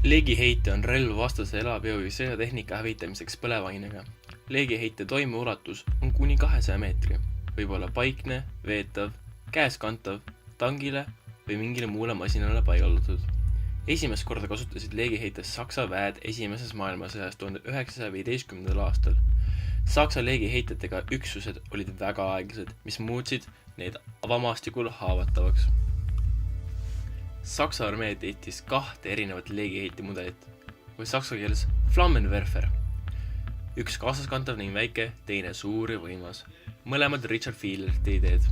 Leegiheitja on relv vastase elaveo või sõjatehnika hävitamiseks põlevainega. Leegiheitja toimeulatus on kuni 200 meetri, võib olla paikne, veetav, käeskantav, tangile või mingile muule masinale paigaldatud. Esimest korda kasutasid leegiheites Saksa väed esimeses maailmasõjas 1915. aastal. Saksa leegiheitjatega üksused olid väga aeglased, mis muutsid neid avamaastikul haavatavaks. Saksa armee tehtis 2 erinevat leegiheitjamudelit, või saksa keeles Flammenwerfer. Üks kaasaskantav ning väike, teine suur ja võimas. Mõlemad Richard Fiedlerti ideed.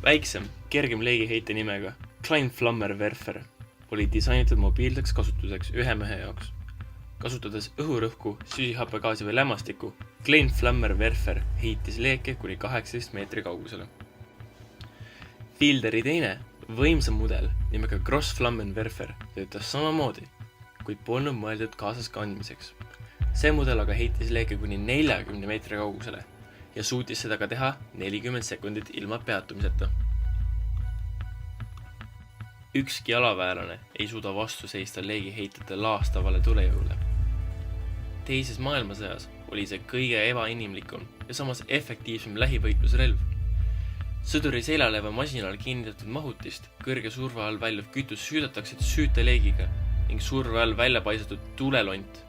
Väiksem, kergem leegiheitja nimega Kleinflammenwerfer oli disainitud mobiilseks kasutuseks ühe mehe jaoks. Kasutades õhurõhku, süsihappegaasi või lämmastikku, Kleinflammenwerfer heitis leeke kuni 18 meetri kaugusele. Fiedleri teine, võimsam mudel nimega Grossflammenwerfer töötas samamoodi, kuid polnud mõeldud kaasas kandmiseks. See mudel aga heitis leeke kuni 40 meetri kaugusele ja suutis seda ka teha 40 sekundit ilma peatumiseta. Ükski jalaväelane ei suuda vastu seista leegiheitjate laastavale tulejõule. Teises maailmasõjas oli see kõige ebainimlikum ja samas efektiivsem lähivõitlusrelv. Sõduri seljale või masinal kinnitatud mahutist kõrge surve all väljuv kütus süüdatakse süüteleegiga ning surve all välja paisatud tulelont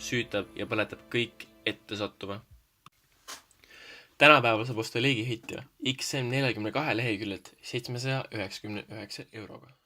süütab ja põletab kõik ette sattuma. Tänapäeval saab osta leegiheitja XM42 leheküljelt 799 euroga.